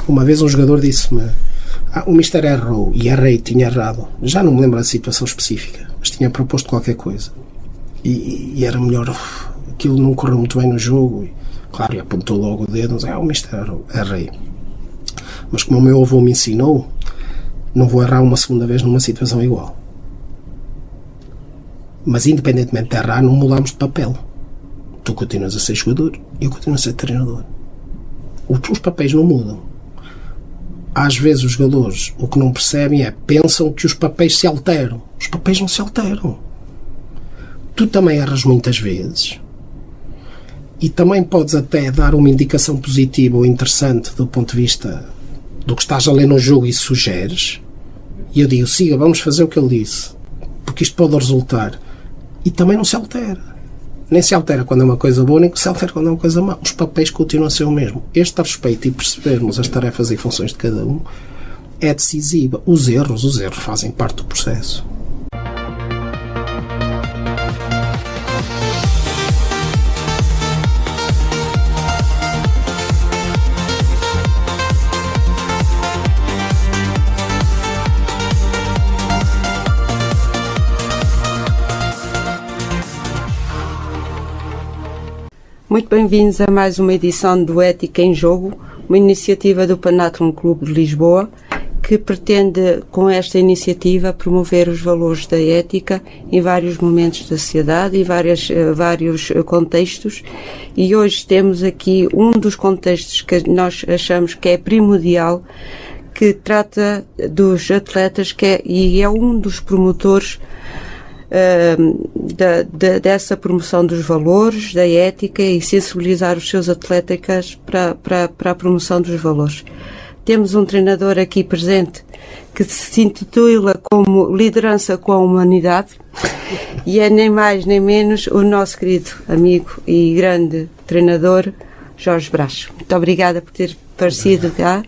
Uma vez um jogador disse-me: o Mister errou, e errei, tinha errado. Já não me lembro da situação específica, mas tinha proposto qualquer coisa. E era melhor, aquilo não correu muito bem no jogo. E, claro, e apontou logo o dedo, o Mister errou, errei. Mas como o meu avô me ensinou, não vou errar uma segunda vez numa situação igual. Mas independentemente de errar, não mudamos de papel. Tu continuas a ser jogador e eu continuo a ser treinador. Os papéis não mudam. Às vezes os jogadores o que não percebem pensam que os papéis se alteram. Os papéis não se alteram. Tu também erras muitas vezes e também podes até dar uma indicação positiva ou interessante do ponto de vista do que estás a ler no jogo e sugeres, e eu digo: siga, vamos fazer o que ele disse, porque isto pode resultar. E também não se altera. Nem se altera quando é uma coisa boa, nem se altera quando é uma coisa má. Os papéis continuam a ser o mesmo. Este respeito e percebermos as tarefas e funções de cada um é decisiva. Os erros fazem parte do processo. Muito bem-vindos a mais uma edição do Ética em Jogo, uma iniciativa do Panathlon Clube de Lisboa, que pretende, com esta iniciativa, promover os valores da ética em vários momentos da sociedade e vários contextos. E hoje temos aqui um dos contextos que nós achamos que é primordial, que trata dos atletas, e é um dos promotores dessa promoção dos valores, da ética, e sensibilizar os seus atletas para a promoção dos valores. Temos um treinador aqui presente que se intitula como Liderança com a Humanidade e é nem mais nem menos o nosso querido amigo e grande treinador Jorge Brás. Muito obrigada por ter aparecido cá.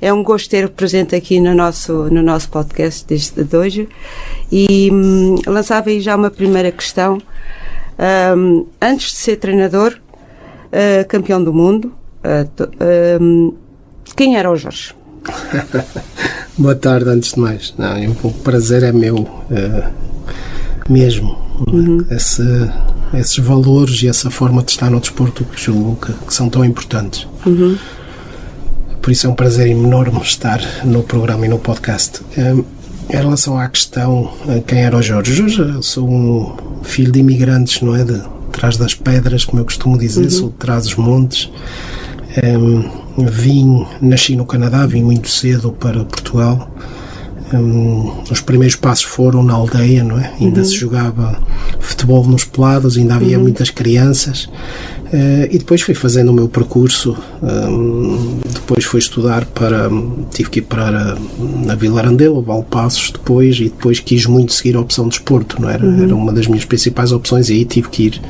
É um gosto ter-o presente aqui no nosso podcast de hoje. E lançava aí já uma primeira questão. Antes de ser treinador, campeão do mundo, quem era o Jorge? Boa tarde, antes de mais. O prazer é meu mesmo. Uhum. Esses valores e essa forma de estar no desporto que julgo que são tão importantes. Uhum. Por isso é um prazer enorme estar no programa e no podcast. Em relação à questão, quem era o Jorge? Jorge, eu sou um filho de imigrantes, não é? De trás das pedras, como eu costumo dizer, sou de trás dos montes. Nasci no Canadá, vim muito cedo para Portugal. Os primeiros passos foram na aldeia, não é? Ainda se jogava futebol nos pelados, ainda havia muitas crianças. E depois fui fazendo o meu percurso. Depois fui estudar tive que ir para na Vila Arandela, Valpassos depois, e depois quis muito seguir a opção de desporto, não era? Era uma das minhas principais opções, e aí tive que ir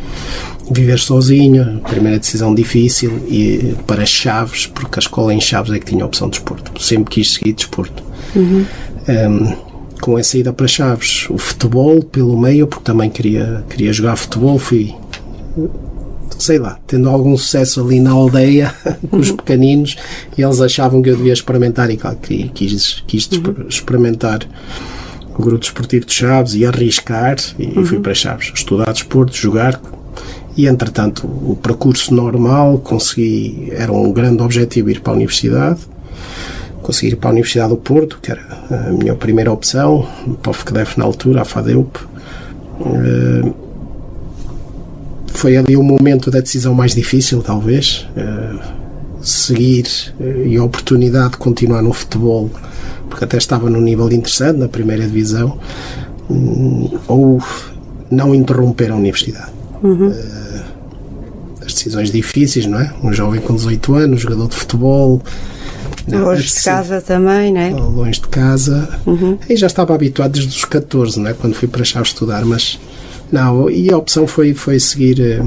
viver sozinho, primeira decisão difícil, e para Chaves, porque a escola em Chaves é que tinha a opção de desporto. Sempre quis seguir desporto. Com essa ida para Chaves, o futebol pelo meio, porque também queria jogar futebol, fui, sei lá, tendo algum sucesso ali na aldeia com os pequeninos, e eles achavam que eu devia experimentar, e claro, quis experimentar o grupo desportivo de Chaves e arriscar, e fui para Chaves estudar desporto, jogar. E entretanto o percurso normal, era um grande objetivo ir para a universidade. Consegui ir para a Universidade do Porto, que era a minha primeira opção, para o FCDEF na altura, a FADEUP. Foi ali o momento da decisão mais difícil, talvez, seguir e a oportunidade de continuar no futebol, porque até estava num nível interessante, na primeira divisão, ou não interromper a universidade. As decisões difíceis, não é? Um jovem com 18 anos, jogador de futebol, longe de casa também, não é? Longe de casa. E já estava habituado desde os 14, não é? Quando fui para Chaves estudar, mas não, e a opção foi seguir,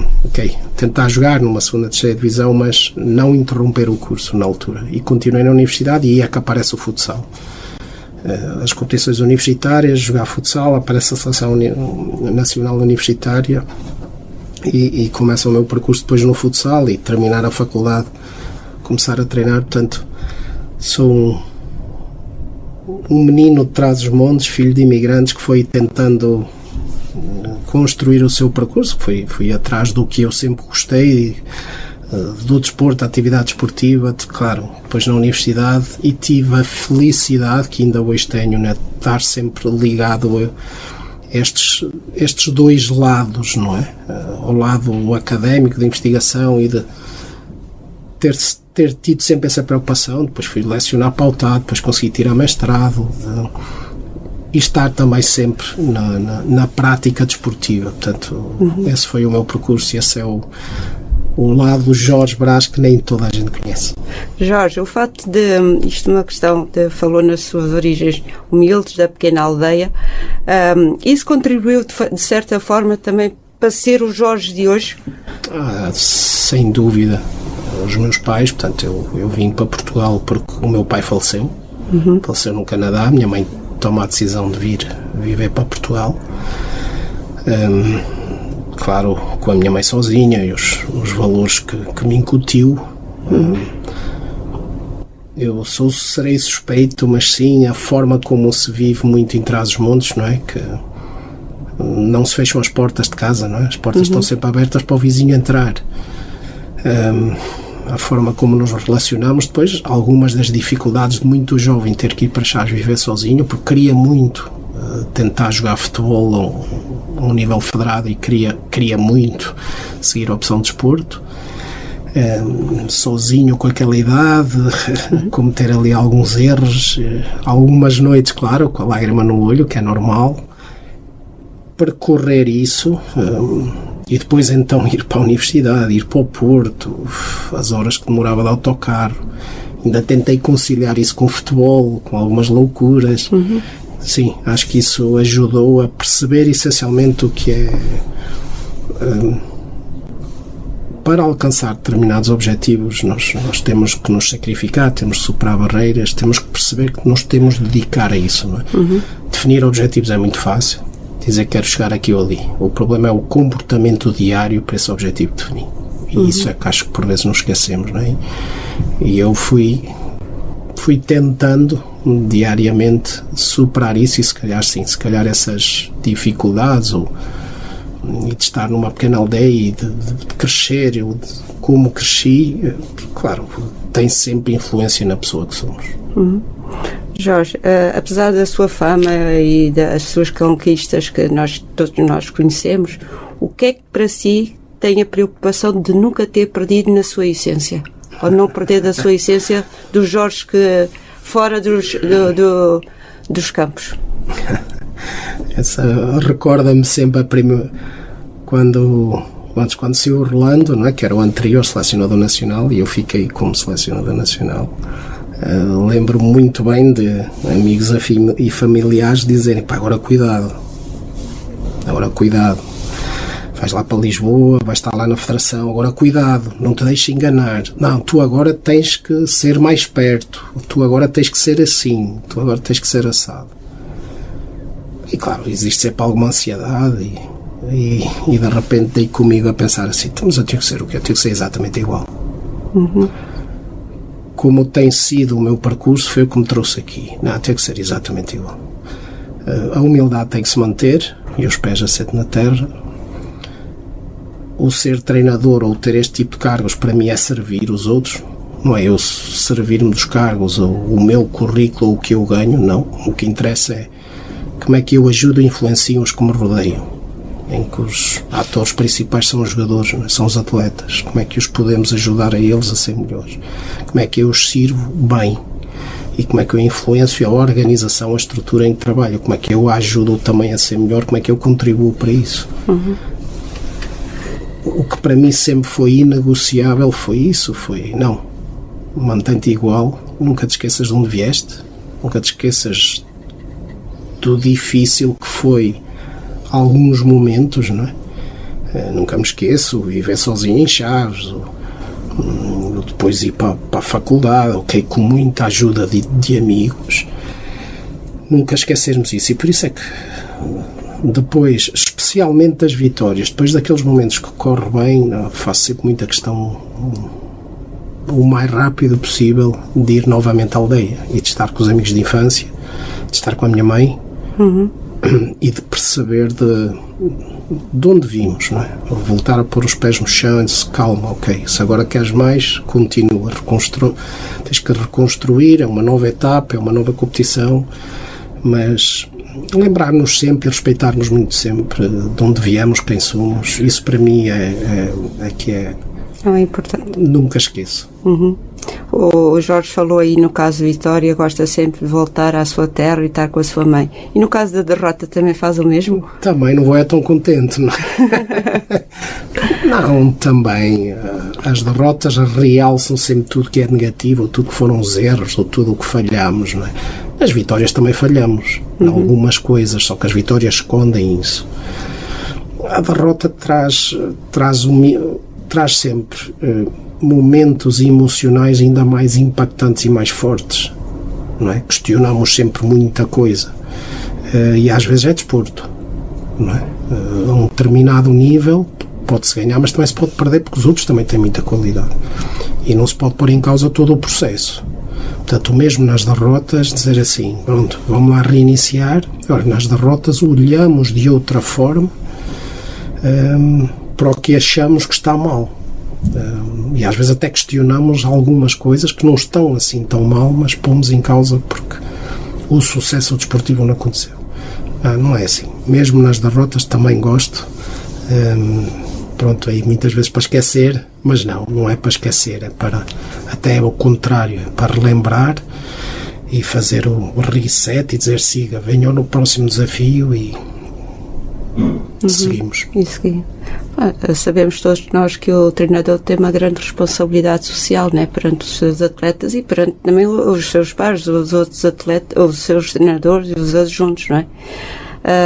tentar jogar numa segunda, terceira divisão, mas não interromper o curso na altura, e continuei na universidade, e é que aparece o futsal. As competições universitárias, jogar futsal, aparece a seleção nacional universitária, e começa o meu percurso depois no futsal, e terminar a faculdade, começar a treinar. Portanto, Sou um menino de Trás-os-Montes, filho de imigrantes, que foi tentando construir o seu percurso. Fui atrás do que eu sempre gostei, do desporto, da atividade desportiva, claro, depois na universidade, e tive a felicidade, que ainda hoje tenho, né, de estar sempre ligado a estes dois lados, não é? Ao lado académico, de investigação, e de ter tido sempre essa preocupação. Depois fui lecionar pautado, depois consegui tirar mestrado, e estar também sempre na prática desportiva. Portanto, esse foi o meu percurso, e esse é o lado do Jorge Brás, que nem toda a gente conhece. Jorge, o facto de, isto é uma questão, falou nas suas origens humildes, da pequena aldeia, isso contribuiu de certa forma também para ser o Jorge de hoje? Sem dúvida. Os meus pais, portanto, eu vim para Portugal porque o meu pai faleceu, faleceu no Canadá. Minha mãe toma a decisão de vir viver para Portugal, claro, com a minha mãe sozinha, e os valores que me incutiu. Eu serei suspeito, mas sim, a forma como se vive muito em Trás-os-Montes, não é? Que não se fecham as portas de casa, não é? As portas estão sempre abertas para o vizinho entrar. A forma como nos relacionamos, depois algumas das dificuldades de muito jovem ter que ir para Chaves viver sozinho, porque queria muito tentar jogar futebol a um nível federado, e queria muito seguir a opção de desporto, sozinho com aquela idade, cometer ali alguns erros, algumas noites, claro, com a lágrima no olho, que é normal, percorrer isso, e depois então ir para a universidade, ir para o Porto, as horas que demorava de autocarro. Ainda tentei conciliar isso com o futebol, com algumas loucuras. Sim, acho que isso ajudou a perceber essencialmente o que é, para alcançar determinados objetivos, nós temos que nos sacrificar, temos que superar barreiras, temos que perceber que nos temos de dedicar a isso, não é? Definir objetivos é muito fácil, dizer que quero chegar aqui ou ali. O problema é o comportamento diário para esse objetivo definido. E isso é que acho que por vezes nos esquecemos, não é? E eu fui tentando diariamente superar isso, e se calhar essas dificuldades, e de estar numa pequena aldeia, e de crescer, eu como cresci, claro, tem sempre influência na pessoa que somos. Jorge, apesar da sua fama e das suas conquistas que todos nós conhecemos, o que é que para si tem a preocupação de nunca ter perdido na sua essência? Ou não perder da sua essência do Jorge que fora dos campos? Essa recorda-me sempre quando saiu o Orlando, não é? Que era o anterior selecionador nacional, e eu fiquei como selecionador nacional. Lembro-me muito bem de amigos e familiares dizerem: pá, agora cuidado, vais lá para Lisboa, vais estar lá na Federação, agora cuidado, não te deixes enganar, não, tu agora tens que ser mais perto, tu agora tens que ser assim, tu agora tens que ser assado. E claro, existe sempre alguma ansiedade, e de repente dei comigo a pensar assim: mas eu tenho que ser o quê? Eu tenho que ser exatamente igual. Como tem sido o meu percurso, foi o que me trouxe aqui. Não, tem que ser exatamente igual. A humildade tem que se manter, e os pés assentam na terra. O ser treinador, ou ter este tipo de cargos, para mim é servir os outros. Não é eu servir-me dos cargos, ou o meu currículo, ou o que eu ganho, não. O que interessa é como é que eu ajudo e influencio os que me rodeiam, em que os atores principais são os jogadores, não é? São os atletas. Como é que os podemos ajudar a eles a ser melhores? Como é que eu os sirvo bem? E como é que eu influencio a organização, a estrutura em que trabalho? Como é que eu ajudo também a ser melhor? Como é que eu contribuo para isso? O que para mim sempre foi inegociável foi isso, não, mantém-te igual, nunca te esqueças de onde vieste, nunca te esqueças do difícil que foi alguns momentos, não é? Nunca me esqueço, viver sozinho em Chaves, depois ir para a faculdade, ok, com muita ajuda de amigos, nunca esquecermos isso. E por isso é que depois, especialmente das vitórias, depois daqueles momentos que corre bem, faço sempre muita questão o mais rápido possível de ir novamente à aldeia e de estar com os amigos de infância, de estar com a minha mãe e de perceber de onde vimos, não é? Voltar a pôr os pés no chão e dizer, calma, ok, se agora queres mais, continua, tens que reconstruir, é uma nova etapa, é uma nova competição, mas lembrar-nos sempre e respeitar-nos muito sempre de onde viemos, quem somos, isso para mim é importante. Nunca esqueço. O Jorge falou aí no caso de Vitória, gosta sempre de voltar à sua terra e estar com a sua mãe. E no caso da derrota também faz o mesmo? Também não vou tão contente, não é? Não, também as derrotas realçam sempre tudo que é negativo, ou tudo que foram os erros, ou tudo o que falhamos, não é? As vitórias também falhamos em algumas coisas, só que as vitórias escondem isso. A derrota traz sempre momentos emocionais ainda mais impactantes e mais fortes, não é? Questionamos sempre muita coisa e às vezes é desporto, não é? A um determinado nível pode-se ganhar, mas também se pode perder porque os outros também têm muita qualidade e não se pode pôr em causa todo o processo. Portanto, mesmo nas derrotas, dizer assim, pronto, vamos lá reiniciar. Agora, nas derrotas olhamos de outra forma para o que achamos que está mal. E às vezes até questionamos algumas coisas que não estão assim tão mal, mas pomos em causa porque o sucesso desportivo não aconteceu. Não é assim. Mesmo nas derrotas também gosto. Pronto, aí muitas vezes para esquecer, mas não é para esquecer, é para, até é o contrário, é para relembrar e fazer o reset e dizer siga, venham no próximo desafio e seguimos. E seguimos. Sabemos todos nós que o treinador tem uma grande responsabilidade social, né, perante os seus atletas e perante também os seus pares, os outros atletas, os seus treinadores e os adjuntos, não é?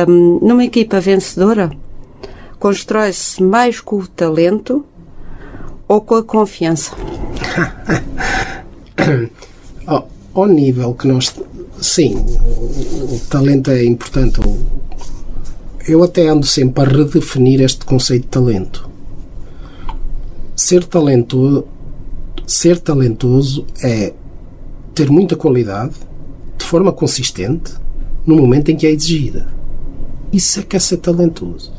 Numa equipa vencedora, constrói-se mais com o talento ou com a confiança? Ao nível que nós... Sim, o talento é importante. Eu até ando sempre a redefinir este conceito de talento. Ser talentoso é ter muita qualidade de forma consistente no momento em que é exigida. Isso é que é ser talentoso.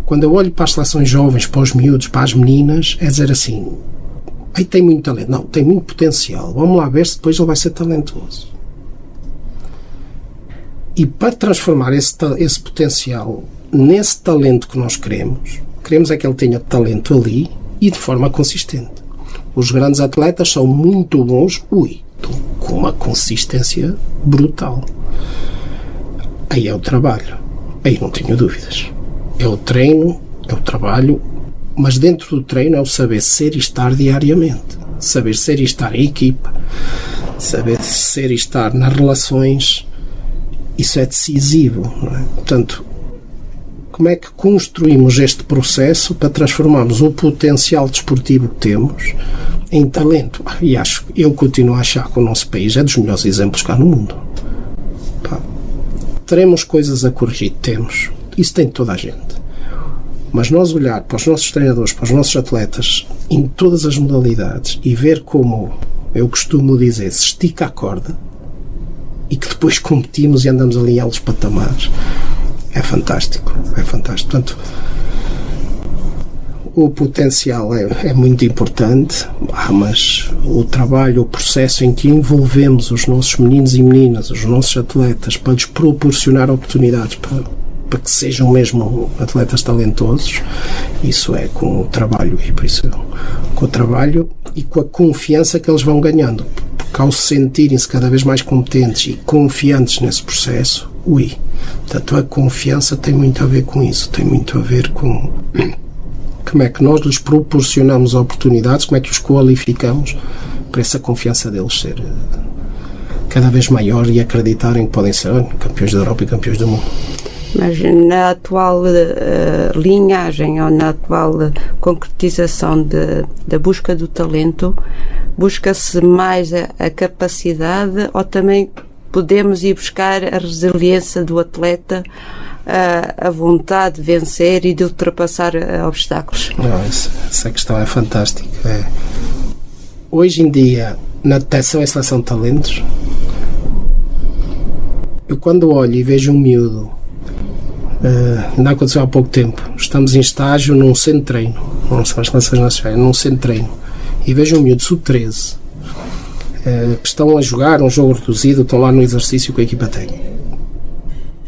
Quando eu olho para as seleções jovens, para os miúdos, para as meninas, é dizer assim, aí tem muito talento. Não, tem muito potencial. Vamos lá ver se depois ele vai ser talentoso. E para transformar esse potencial nesse talento que nós queremos é que ele tenha talento ali e de forma consistente. Os grandes atletas são muito bons, com uma consistência brutal. Aí é o trabalho. Aí não tenho dúvidas. É o treino, é o trabalho, mas dentro do treino é o saber ser e estar diariamente. Saber ser e estar em equipa. Saber ser e estar nas relações. Isso é decisivo, não é? Portanto, como é que construímos este processo para transformarmos o potencial desportivo que temos em talento? E eu continuo a achar que o nosso país é dos melhores exemplos cá no mundo. Teremos coisas a corrigir, temos. Isso tem toda a gente. Mas nós olhar para os nossos treinadores, para os nossos atletas, em todas as modalidades, e ver como, eu costumo dizer, se estica a corda, e que depois competimos e andamos ali em altos patamares, é fantástico, é fantástico. Portanto, o potencial é muito importante, mas o trabalho, o processo em que envolvemos os nossos meninos e meninas, os nossos atletas, para lhes proporcionar oportunidades para que sejam mesmo atletas talentosos, isso é com o trabalho, e por isso com o trabalho e com a confiança que eles vão ganhando, porque ao sentirem-se cada vez mais competentes e confiantes nesse processo, portanto a confiança tem muito a ver com isso, tem muito a ver com como é que nós lhes proporcionamos oportunidades, como é que os qualificamos para essa confiança deles ser cada vez maior e acreditarem que podem ser campeões da Europa e campeões do mundo. Mas na atual linhagem ou na atual concretização da busca do talento, busca-se mais a capacidade ou também podemos ir buscar a resiliência do atleta, a vontade de vencer e de ultrapassar obstáculos? Não, essa questão é fantástica. hoje em dia, na detecção e seleção de talentos, eu quando olho e vejo um miúdo, ainda aconteceu há pouco tempo, estamos em estágio num centro de treino, não são as seleções nacionais, num centro de treino, e vejo um miúdo sub-13, que estão a jogar um jogo reduzido, estão lá no exercício que a equipa tem,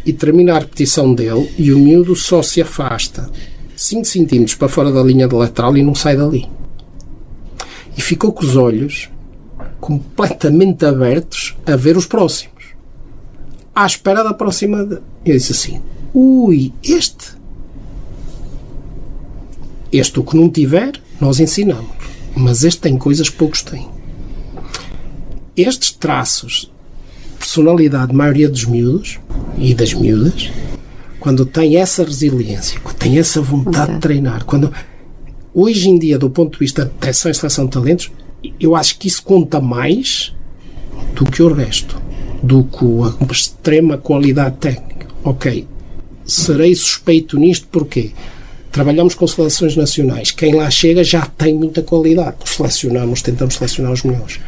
e termina a repetição dele e o miúdo só se afasta 5 centímetros para fora da linha de lateral e não sai dali, e ficou com os olhos completamente abertos a ver os próximos, à espera da próxima. Eu disse assim, este o que não tiver nós ensinamos, mas este tem coisas que poucos têm. Estes traços de personalidade, a maioria dos miúdos e das miúdas, quando tem essa resiliência, quando tem essa vontade de treinar, quando hoje em dia, do ponto de vista de detecção e seleção de talentos, eu acho que isso conta mais do que o resto, do que a extrema qualidade técnica. Ok, serei suspeito nisto porque trabalhamos com seleções nacionais, quem lá chega já tem muita qualidade, tentamos selecionar os melhores,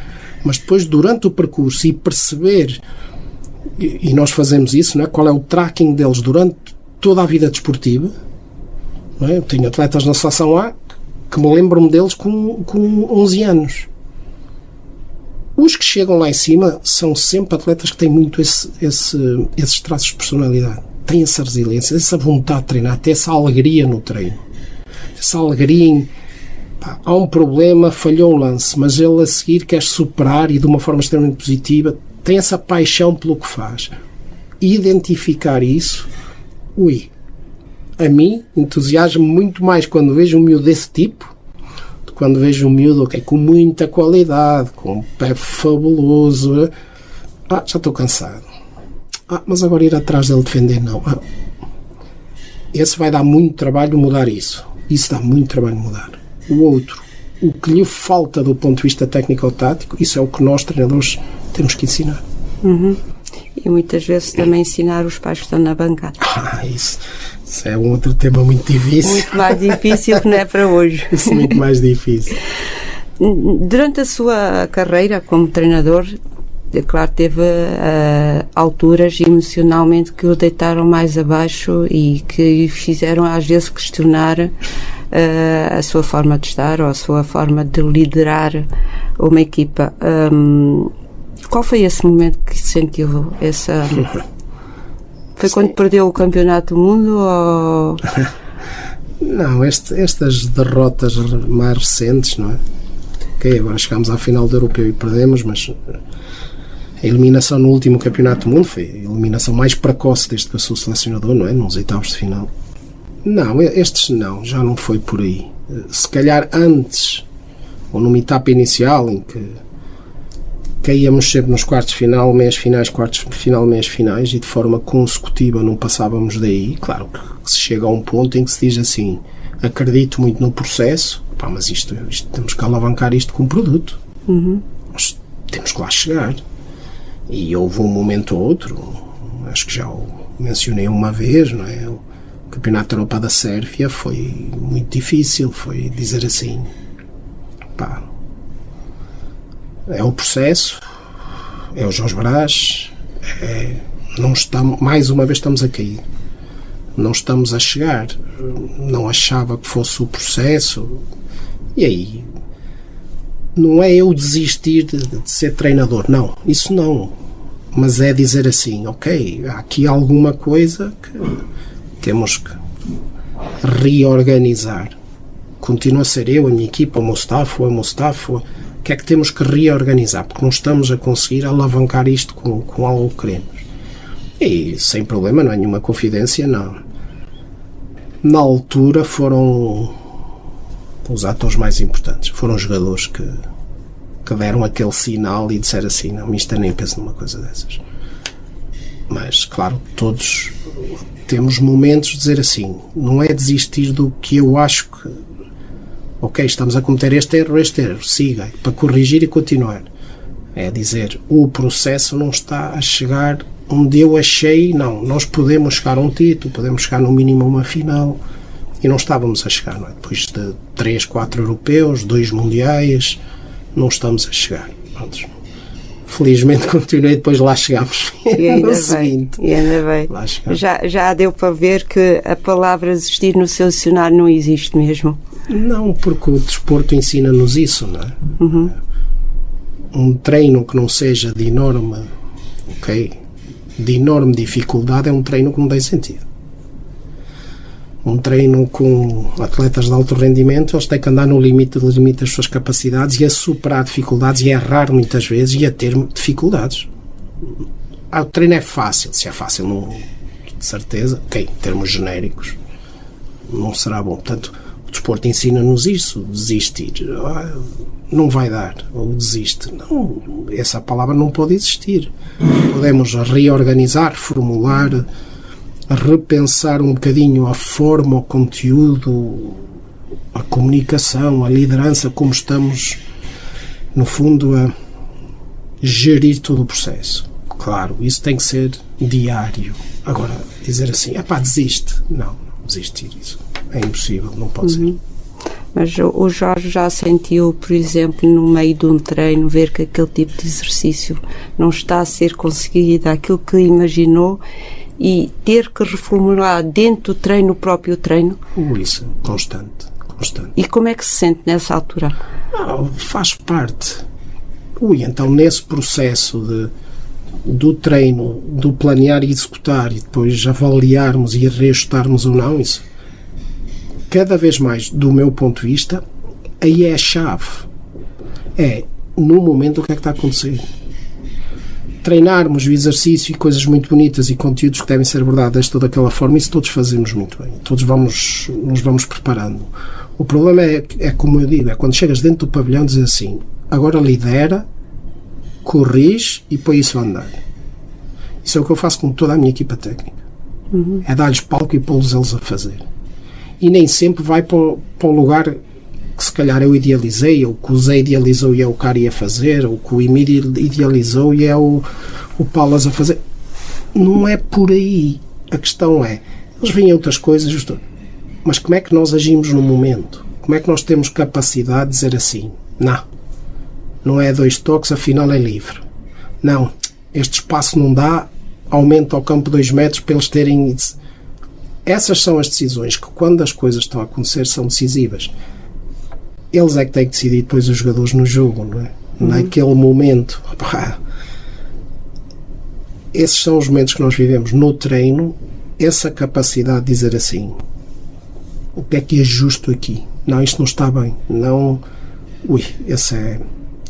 mas depois durante o percurso e perceber, e nós fazemos isso, não é? Qual é o tracking deles durante toda a vida desportiva, não é? Eu tenho atletas na seleção A que me lembro-me deles com 11 anos. Os que chegam lá em cima são sempre atletas que têm muito esses traços de personalidade. Têm essa resiliência, essa vontade de treinar, até essa alegria no treino. Essa alegria em... há um problema, falhou um lance, mas ele a seguir quer superar e de uma forma extremamente positiva. Tem essa paixão pelo que faz. Identificar isso, a mim entusiasma muito mais quando vejo um miúdo desse tipo, do que quando vejo um miúdo com muita qualidade, com um pé fabuloso. Já estou cansado. Mas agora ir atrás dele defender, não. Esse vai dar muito trabalho mudar isso. Isso dá muito trabalho mudar. O outro, o que lhe falta do ponto de vista técnico-tático, isso é o que nós, treinadores, temos que ensinar. E muitas vezes também ensinar os pais que estão na bancada. Isso é um outro tema muito difícil. Muito mais difícil que não é para hoje. Muito mais difícil. Durante a sua carreira como treinador, claro, teve alturas emocionalmente que o deitaram mais abaixo e que fizeram às vezes questionar a sua forma de estar ou a sua forma de liderar uma equipa. Qual foi esse momento que sentiu essa... Foi Sim. Quando perdeu o campeonato do mundo ou... Não, estas derrotas mais recentes, não é? Ok, agora chegámos à final do Europeu e perdemos, mas a eliminação no último campeonato do mundo foi a eliminação mais precoce desde que eu sou selecionador, não é? Nos oitavos de final. Não, estes não, já não foi por aí. Se calhar antes, ou numa etapa inicial em que caíamos sempre nos quartos de final, meias finais, quartos de final, meias finais, e de forma consecutiva não passávamos daí. Claro que se chega a um ponto em que se diz assim, acredito muito no processo, mas isto temos que alavancar isto com um produto. Nós temos que lá chegar. E houve um momento ou outro, acho que já o mencionei uma vez, não é? O Campeonato da Europa da Sérvia foi muito difícil, foi dizer assim, é o processo, é o Jorge Brás, não estamos, mais uma vez estamos a cair, não estamos a chegar, não achava que fosse o processo, e aí não é eu desistir de ser treinador, não, isso não, mas é dizer assim, ok, há aqui alguma coisa que temos que reorganizar, continua a ser eu, a minha equipa, o meu staff, o que é que temos que reorganizar, porque não estamos a conseguir alavancar isto com algo que queremos. E sem problema, não é nenhuma confidência, não. Na altura foram os atores mais importantes, foram os jogadores que deram aquele sinal e disseram assim, não, isto nem penso numa coisa dessas. Mas, claro, todos temos momentos de dizer assim, não é desistir do que eu acho que ok, estamos a cometer este erro, siga, para corrigir e continuar. É dizer, o processo não está a chegar onde eu achei, não, nós podemos chegar a um título, podemos chegar no mínimo a uma final, e não estávamos a chegar, não é? Depois de 3, 4 europeus, 2 mundiais, não estamos a chegar. Pronto. Felizmente continuei, depois lá chegámos. E ainda bem. Lá chegámos. Já deu para ver que a palavra desistir no seu dicionário não existe mesmo? Não, porque o desporto ensina-nos isso, não é? Uhum. Um treino que não seja de enorme dificuldade é um treino que não tem sentido. Um treino com atletas de alto rendimento, eles têm que andar no limite das suas capacidades e a superar dificuldades e a errar muitas vezes e a ter dificuldades. O treino é fácil, se é fácil, não, de certeza, em termos genéricos, não será bom. Portanto, o desporto ensina-nos isso, desistir. Não vai dar, ou desiste. Não, essa palavra não pode existir. Podemos reorganizar, formular, repensar um bocadinho a forma, o conteúdo, a comunicação, a liderança, como estamos, no fundo, a gerir todo o processo. Claro, isso tem que ser diário. Agora, dizer assim, desiste. Não desistir, isso é impossível, não pode ser. Mas o Jorge já sentiu, por exemplo, no meio de um treino, ver que aquele tipo de exercício não está a ser conseguido, aquilo que imaginou, e ter que reformular dentro do treino, o próprio treino? Isso, constante. E como é que se sente nessa altura? Faz parte. Então nesse processo do treino, do planear e executar, e depois avaliarmos e reajustarmos ou não, isso, cada vez mais, do meu ponto de vista, aí é a chave. É, no momento, o que é que está a acontecer? Treinarmos o exercício e coisas muito bonitas e conteúdos que devem ser abordados de toda aquela forma, isso todos fazemos muito bem. Todos nos vamos preparando. O problema é como eu digo, é quando chegas dentro do pavilhão e dizes assim, agora lidera, corrige e põe isso a andar. Isso é o que eu faço com toda a minha equipa técnica. É dar-lhes palco e pô-los eles a fazer. E nem sempre vai para o lugar que se calhar eu idealizei, ou que o Zé idealizou e é o Cari a fazer, ou que o Emir idealizou e é o Paulas a fazer. Não é por aí. A questão é, eles veem outras coisas, mas como é que nós agimos no momento? Como é que nós temos capacidade de dizer assim, não é 2 toques, afinal é livre. Não, este espaço não dá, aumenta ao campo 2 metros para eles terem... Essas são as decisões que, quando as coisas estão a acontecer, são decisivas. Eles é que têm que decidir depois os jogadores no jogo, não é? Naquele momento. Esses são os momentos que nós vivemos no treino, essa capacidade de dizer assim, o que é que é justo aqui? Não, isto não está bem. Não... esse é...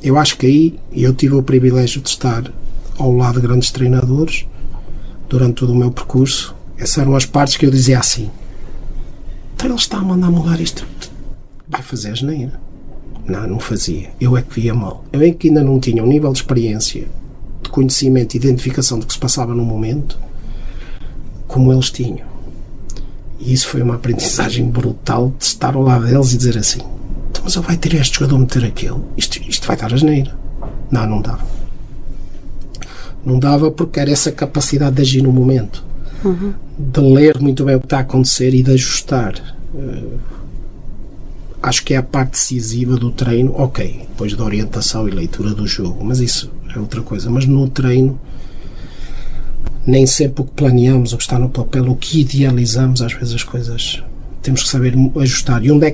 Eu acho que aí, eu tive o privilégio de estar ao lado de grandes treinadores durante todo o meu percurso. Essas eram as partes que eu dizia assim, então ele está a mandar mudar isto, vai fazer asneira. Não fazia, eu é que via mal. Eu é que ainda não tinha um nível de experiência, de conhecimento e identificação do que se passava no momento como eles tinham. E isso foi uma aprendizagem brutal, de estar ao lado deles e dizer assim, então, mas ele vai ter este jogador, meter aquele, isto vai dar asneira. Não dava. Não dava porque era essa capacidade de agir no momento. De ler muito bem o que está a acontecer e de ajustar. Acho que é a parte decisiva do treino, depois da orientação e leitura do jogo, mas isso é outra coisa. Mas no treino, nem sempre o que planeamos, o que está no papel, o que idealizamos, às vezes as coisas temos que saber ajustar. E onde é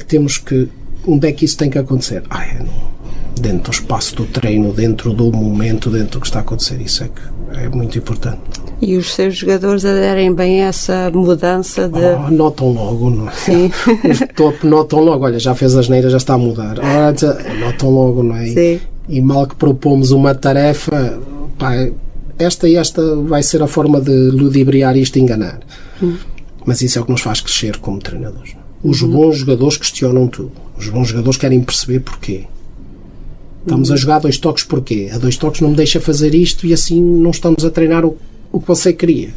que isso tem que acontecer? Dentro do espaço do treino, dentro do momento, dentro do que está a acontecer. Isso é que é muito importante. E os seus jogadores aderem bem a essa mudança de... notam logo, não é? Sim. Os top notam logo, olha, já fez a asneira, já está a mudar. Notam logo, não é? Sim. E mal que propomos uma tarefa, esta vai ser a forma de ludibriar isto e enganar. Mas isso é o que nos faz crescer como treinadores. Os bons jogadores questionam tudo. Os bons jogadores querem perceber porquê. Estamos a jogar 2 toques porquê? A 2 toques não me deixa fazer isto e assim não estamos a treinar o que você queria.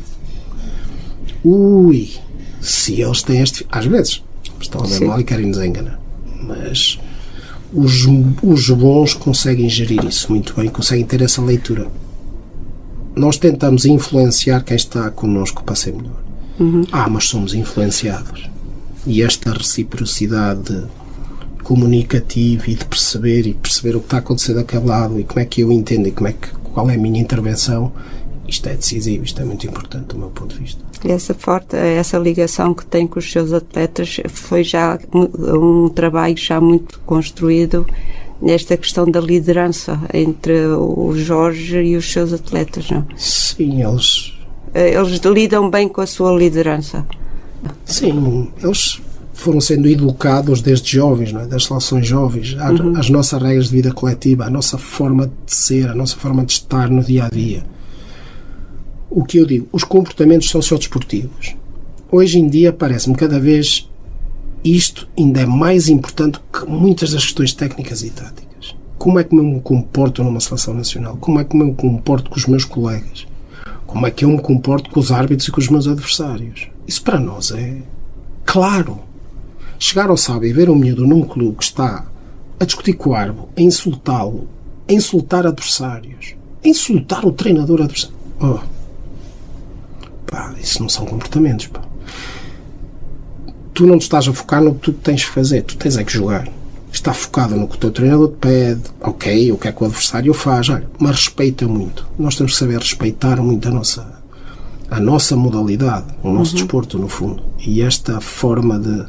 Se eles têm às vezes estão a ver mal e querem nos enganar. Mas os bons conseguem gerir isso muito bem, conseguem ter essa leitura. Nós tentamos influenciar quem está connosco para ser melhor. Mas somos influenciados. E esta reciprocidade comunicativo e de perceber o que está a acontecer daquele lado e como é que eu entendo e qual é a minha intervenção, isto é decisivo, isto é muito importante do meu ponto de vista. Essa ligação que tem com os seus atletas foi já um trabalho já muito construído nesta questão da liderança entre o Jorge e os seus atletas, não? Sim, eles lidam bem com a sua liderança. Sim, eles foram sendo educados desde jovens, não é? Das relações jovens, às nossas regras de vida coletiva, a nossa forma de ser, a nossa forma de estar no dia-a-dia. O que eu digo, os comportamentos sociodesportivos. Hoje em dia parece-me cada vez isto ainda é mais importante que muitas das questões técnicas e táticas. Como é que eu me comporto numa seleção nacional? Como é que eu me comporto com os meus colegas? Como é que eu me comporto com os árbitros e com os meus adversários? Isso para nós é claro. Chegar ao sábado e ver um miúdo num clube que está a discutir com o árbitro, a insultá-lo, a insultar adversários, a insultar o treinador adversário. Isso não são comportamentos, pá. Tu não te estás a focar no que tu tens que fazer, tu tens é que jogar. Está focado no que o teu treinador te pede, ok, o que é que o adversário faz, olha, mas respeita muito. Nós temos que saber respeitar muito a nossa modalidade, o nosso desporto, no fundo. E esta forma de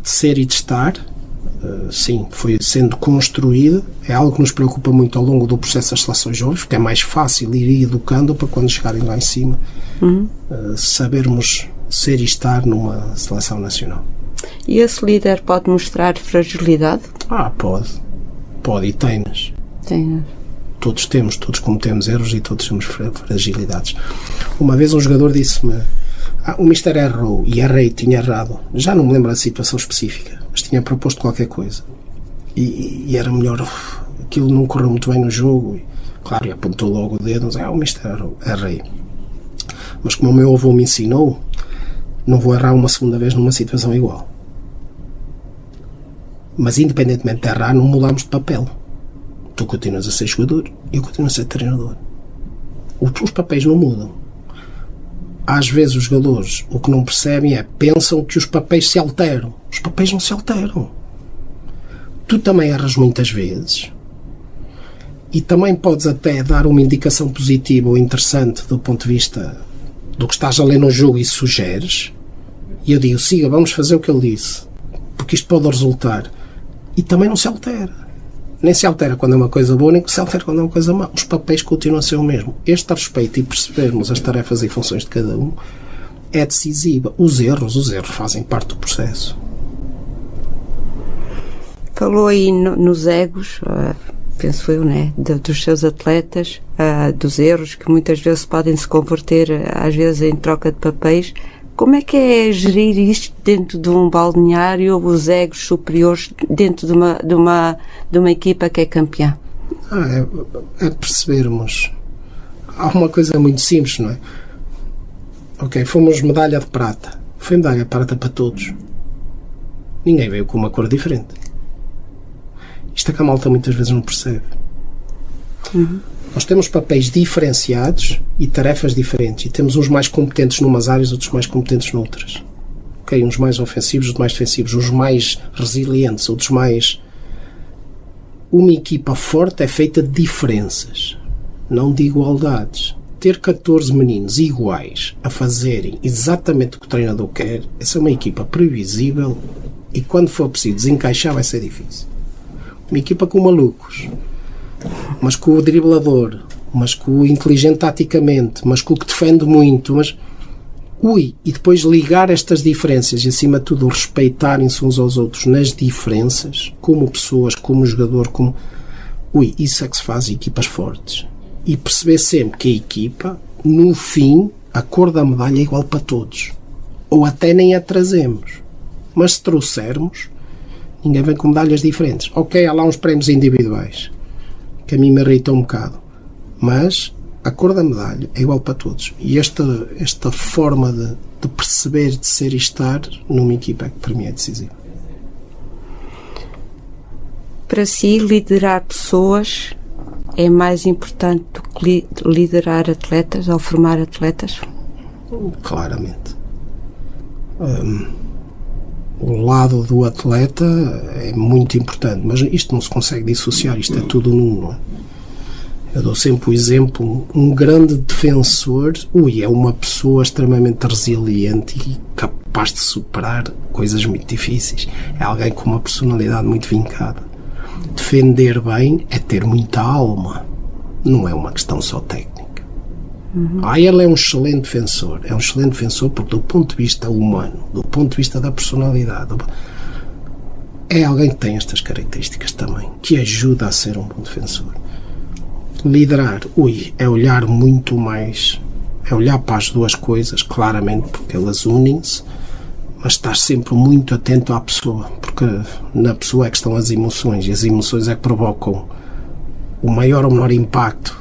ser e de estar, sim, foi sendo construída, é algo que nos preocupa muito ao longo do processo das seleções jovens, porque é mais fácil ir educando para quando chegarem lá em cima, sabermos ser e estar numa seleção nacional. E esse líder pode mostrar fragilidade? Pode e tem-nas. Todos cometemos erros e todos temos fragilidades. Uma vez um jogador disse-me, o Mister errou, e errei, tinha errado, já não me lembro da situação específica, mas tinha proposto qualquer coisa e era melhor, aquilo não correu muito bem no jogo, e claro, e apontou logo o dedo, o Mister errou, errei, mas como o meu avô me ensinou, não vou errar uma segunda vez numa situação igual. Mas independentemente de errar, não mudamos de papel. Tu continuas a ser jogador e eu continuo a ser treinador. Os papéis não mudam. Às vezes os jogadores o que não percebem pensam que os papéis se alteram. Os papéis não se alteram. Tu também erras muitas vezes e também podes até dar uma indicação positiva ou interessante do ponto de vista do que estás a ler no jogo e sugeres, e eu digo, siga, vamos fazer o que ele disse, porque isto pode resultar, e também não se altera. Nem se altera quando é uma coisa boa, nem se altera quando é uma coisa má. Os papéis continuam a ser o mesmo. Este respeito e percebermos as tarefas e funções de cada um é decisiva. Os erros fazem parte do processo. Falou aí nos egos, penso eu, né, dos seus atletas, dos erros que muitas vezes podem se converter às vezes em troca de papéis. Como é que é gerir isto dentro de um balneário, os egos superiores dentro de uma equipa que é campeã? É percebermos. Há uma coisa muito simples, não é? Ok, fomos medalha de prata. Foi medalha de prata para todos. Ninguém veio com uma cor diferente. Isto é que a malta muitas vezes não percebe. Nós temos papéis diferenciados e tarefas diferentes. E temos uns mais competentes numas áreas, outros mais competentes noutras. Ok, uns mais ofensivos, outros mais defensivos. Uns mais resilientes, outros mais... Uma equipa forte é feita de diferenças, não de igualdades. Ter 14 meninos iguais a fazerem exatamente o que o treinador quer, essa é uma equipa previsível e quando for preciso desencaixar vai ser difícil. Uma equipa com malucos, mas com o driblador, mas com o inteligente taticamente, mas com o que defende muito, mas e depois ligar estas diferenças e acima de tudo respeitarem-se uns aos outros nas diferenças, como pessoas, como jogador, como isso é que se faz equipas fortes. E perceber sempre que a equipa, no fim, a cor da medalha é igual para todos, ou até nem a trazemos, mas se trouxermos, ninguém vem com medalhas diferentes. Ok, há lá uns prémios individuais que a mim me irritam um bocado, mas a cor da medalha é igual para todos. E esta forma de perceber, de ser e estar numa equipa é que para mim é decisiva. Para si, liderar pessoas é mais importante do que liderar atletas ou formar atletas? Claramente. o lado do atleta é muito importante, mas isto não se consegue dissociar, isto é tudo num, não é? Eu dou sempre o exemplo, um grande defensor, é uma pessoa extremamente resiliente e capaz de superar coisas muito difíceis. É alguém com uma personalidade muito vincada. Defender bem é ter muita alma, não é uma questão só técnica. Ele é um excelente defensor. É um excelente defensor porque, do ponto de vista humano, do ponto de vista da personalidade, é alguém que tem estas características também, que ajuda a ser um bom defensor. Liderar, é olhar muito mais, é olhar para as duas coisas, claramente, porque elas unem-se, mas estar sempre muito atento à pessoa, porque na pessoa é que estão as emoções, e as emoções é que provocam o maior ou menor impacto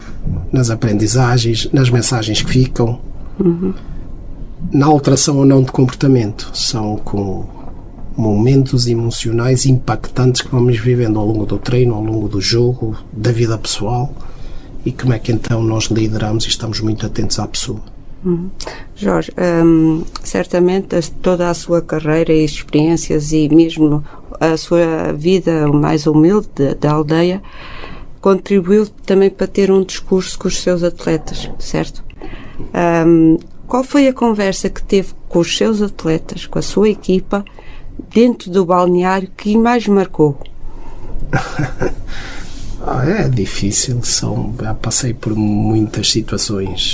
nas aprendizagens, nas mensagens que ficam, na alteração ou não de comportamento. São com momentos emocionais impactantes que vamos vivendo ao longo do treino, ao longo do jogo, da vida pessoal, e como é que então nós lideramos e estamos muito atentos à pessoa. Jorge, certamente toda a sua carreira e experiências e mesmo a sua vida mais humilde da aldeia contribuiu também para ter um discurso com os seus atletas, certo? Qual foi a conversa que teve com os seus atletas, com a sua equipa, dentro do balneário que mais marcou? É difícil, já passei por muitas situações.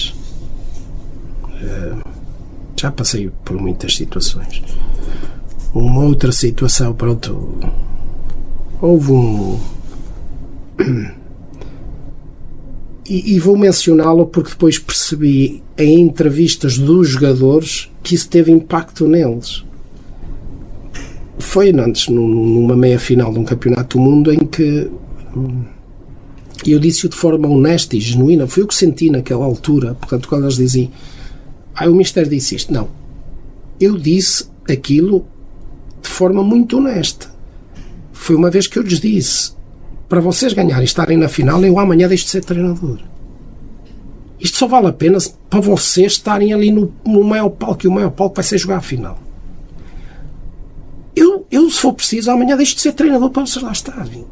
Uma outra situação, pronto, houve e vou mencioná-lo porque depois percebi em entrevistas dos jogadores que isso teve impacto neles. Foi antes, numa meia-final de um campeonato do mundo, em que eu disse-o de forma honesta e genuína, foi o que senti naquela altura. Portanto, quando eles diziam o Mister disse isto, não, eu disse aquilo de forma muito honesta. Foi uma vez que eu lhes disse, para vocês ganharem e estarem na final, eu amanhã deixo de ser treinador. Isto só vale a pena para vocês estarem ali no maior palco, e o maior palco vai ser jogar a final. Eu, se for preciso, amanhã deixo de ser treinador para vocês lá estarem.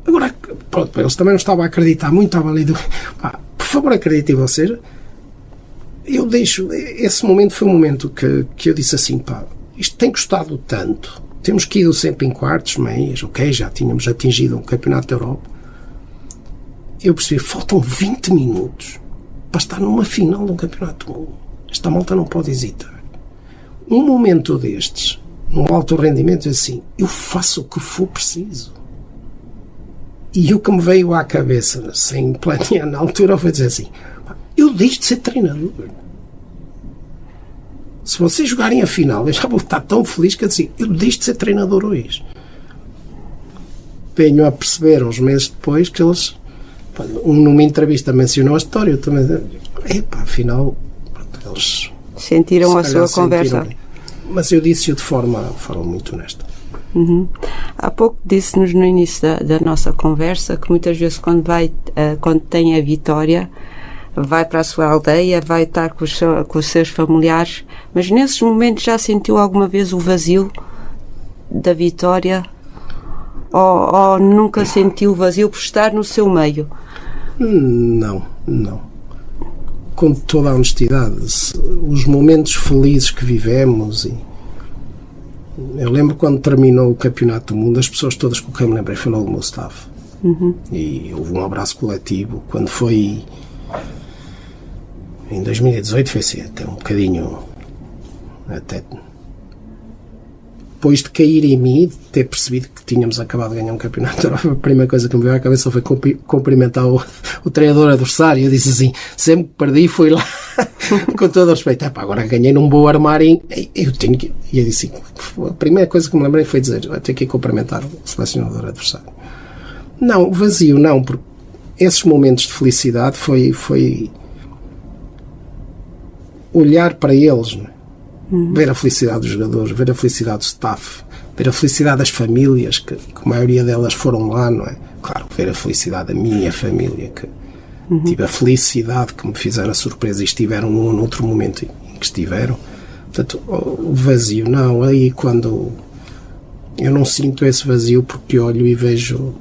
Agora, pronto, eles também não estavam a acreditar muito, estava ali por favor, acreditem vocês. Eu deixo, esse momento foi um momento que eu disse assim, isto tem custado tanto, temos que ir sempre em quartos, meias, ok, já tínhamos atingido um campeonato da Europa. Eu percebi, faltam 20 minutos para estar numa final de um campeonato do mundo. Esta malta não pode hesitar. Um momento destes, num alto rendimento, é assim, eu faço o que for preciso. E o que me veio à cabeça, sem planear na altura, foi dizer assim, eu deixo de ser treinador. Se vocês jogarem a final, eu já vou estar tão feliz que assim, eu deixo de ser treinador hoje. Venho a perceber uns meses depois que eles, numa entrevista mencionou a história, eu também, afinal, eles sentiram a sua conversa. Mas eu disse-o de forma muito honesta. Há pouco disse-nos no início da nossa conversa que muitas vezes quando tem a vitória vai para a sua aldeia, vai estar com os seus familiares, mas nesses momentos já sentiu alguma vez o vazio da vitória ou nunca sentiu o vazio por estar no seu meio? Não. Com toda a honestidade, os momentos felizes que vivemos, eu lembro quando terminou o Campeonato do Mundo, as pessoas todas com quem me lembrei foi logo o meu staff. E houve um abraço coletivo. Quando foi em 2018 foi assim, até um bocadinho, até depois de cair em mim, de ter percebido que tínhamos acabado de ganhar um campeonato, a primeira coisa que me veio à cabeça foi cumprimentar o treinador adversário. Eu disse assim, sempre que perdi fui lá com todo o respeito, agora ganhei, não vou armar eu tenho que, e eu disse, a primeira coisa que me lembrei foi dizer, eu tenho que cumprimentar o selecionador adversário. Não, vazio não, porque esses momentos de felicidade foi olhar para eles, não é? Ver a felicidade dos jogadores, ver a felicidade do staff, ver a felicidade das famílias, que a maioria delas foram lá, não é? Claro, ver a felicidade da minha família, que tive a felicidade que me fizeram a surpresa e estiveram num ou noutro momento em que estiveram. Portanto, o vazio, não. Aí quando Eu não sinto esse vazio porque olho e vejo.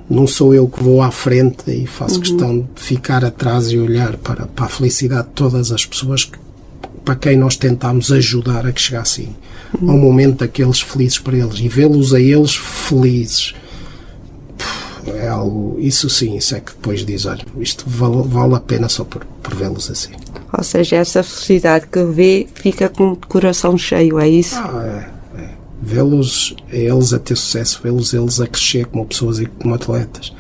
Não sou eu que vou à frente e faço questão de ficar atrás e olhar para a felicidade de todas as pessoas para quem nós tentámos ajudar a que chegasse ao momento daqueles felizes para eles e vê-los a eles felizes. É algo, isso sim, isso é que depois diz, olha, isto vale a pena só por vê-los assim. Ou seja, essa felicidade que vê fica com o coração cheio, é isso? Vê-los, eles a ter sucesso, vê-los eles a crescer como pessoas e como atletas.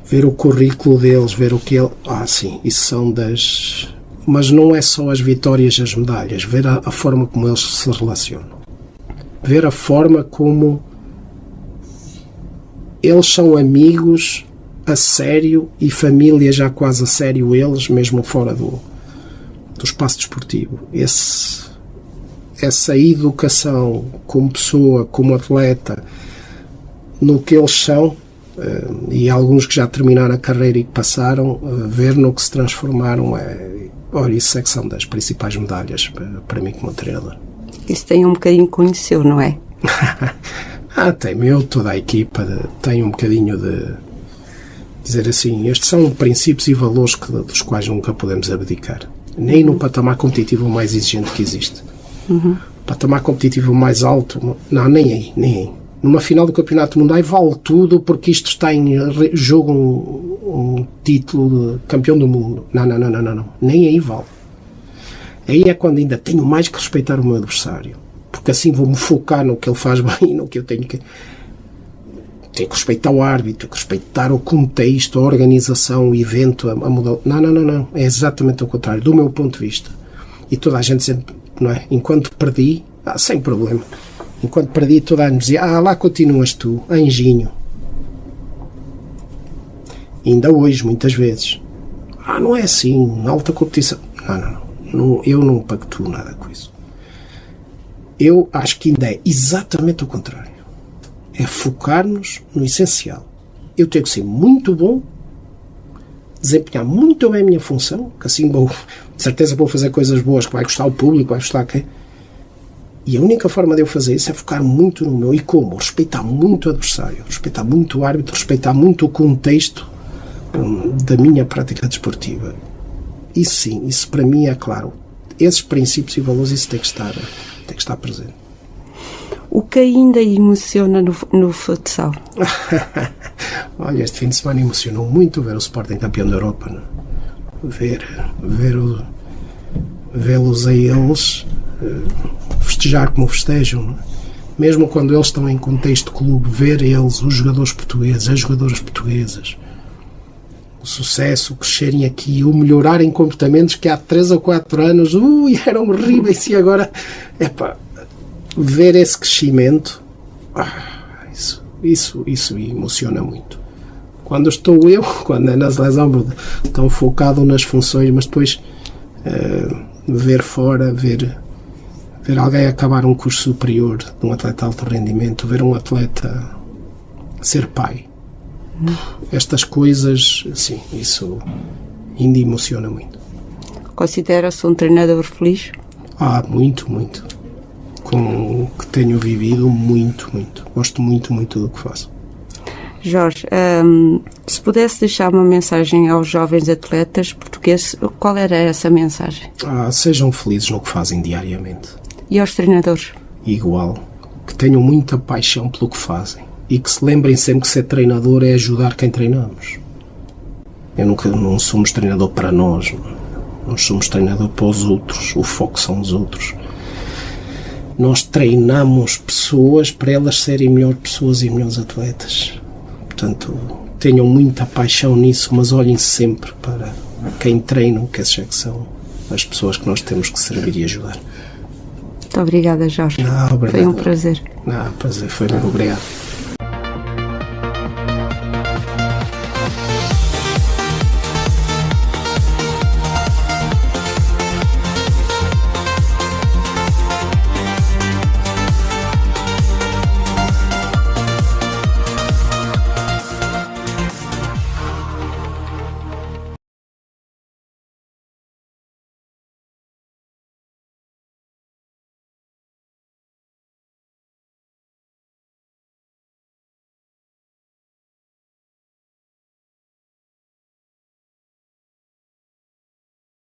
Ver o currículo deles, ver o que ele... sim, isso são das... Mas não é só as vitórias e as medalhas, ver a forma como eles se relacionam. Ver a forma como eles são amigos a sério e família já quase a sério eles, mesmo fora do espaço desportivo. Essa educação como pessoa, como atleta, no que eles são, e alguns que já terminaram a carreira e que passaram, ver no que se transformaram, olha, isso é que são das principais medalhas para mim como treinador. Isso tem um bocadinho com o seu, não é? Tem toda a equipa tem um bocadinho de dizer assim, estes são princípios e valores dos quais nunca podemos abdicar. Nem no patamar competitivo mais exigente que existe. Patamar competitivo mais alto, não, nem aí. Numa final do Campeonato Mundial vale tudo porque isto está em jogo um título de campeão do mundo. Não. Nem aí vale. Aí é quando ainda tenho mais que respeitar o meu adversário. Porque assim vou-me focar no que ele faz bem e no que eu tenho que respeitar o árbitro, tenho que respeitar o contexto, a organização, o evento, a modalidade. Não. É exatamente o contrário, do meu ponto de vista. E toda a gente sempre, não é? Enquanto perdi, sem problema. Enquanto perdi, toda a gente dizia, lá continuas tu, anjinho. E ainda hoje, muitas vezes. Não é assim, na alta competição. Não, eu não pactuo nada com isso. Eu acho que ainda é exatamente o contrário. É focar-nos no essencial. Eu tenho que ser muito bom, desempenhar muito bem a minha função, que assim de certeza vou fazer coisas boas que vai gostar o público, vai gostar quem. E a única forma de eu fazer isso é focar muito no meu. E como? Respeitar muito o adversário, respeitar muito o árbitro, respeitar muito o contexto da minha prática desportiva. Isso sim, isso para mim é claro. Esses princípios e valores, isso tem que estar presente. O que ainda emociona no futsal? Olha, este fim de semana emocionou muito ver o Sporting campeão da Europa. Não? Vê-los a eles festejar como festejam. Não? Mesmo quando eles estão em contexto de clube, ver eles, os jogadores portugueses, as jogadoras portuguesas, o sucesso, o crescerem aqui, o melhorarem comportamentos que há 3 ou 4 anos eram horríveis e agora ver esse crescimento, isso emociona muito. Quando estou eu, quando é na seleção, tão focado nas funções, mas depois ver fora, ver alguém acabar um curso superior de um atleta de alto rendimento, ver um atleta ser pai, estas coisas, sim, isso ainda emociona muito. Considera-se um treinador feliz? Muito. Com o que tenho vivido, muito. Gosto muito do que faço. Jorge, se pudesse deixar uma mensagem aos jovens atletas portugueses, qual era essa mensagem? Sejam felizes no que fazem diariamente. E aos treinadores? Igual. Que tenham muita paixão pelo que fazem. E que se lembrem sempre que ser treinador é ajudar quem treinamos. Não somos treinador para nós. Nós somos treinador para os outros. O foco são os outros. Nós treinamos pessoas para elas serem melhores pessoas e melhores atletas. Portanto, tenham muita paixão nisso, mas olhem sempre para quem treina, que essas é que são as pessoas que nós temos que servir e ajudar. Muito obrigada, Jorge. Obrigado. Foi um prazer. Prazer foi meu. Obrigado.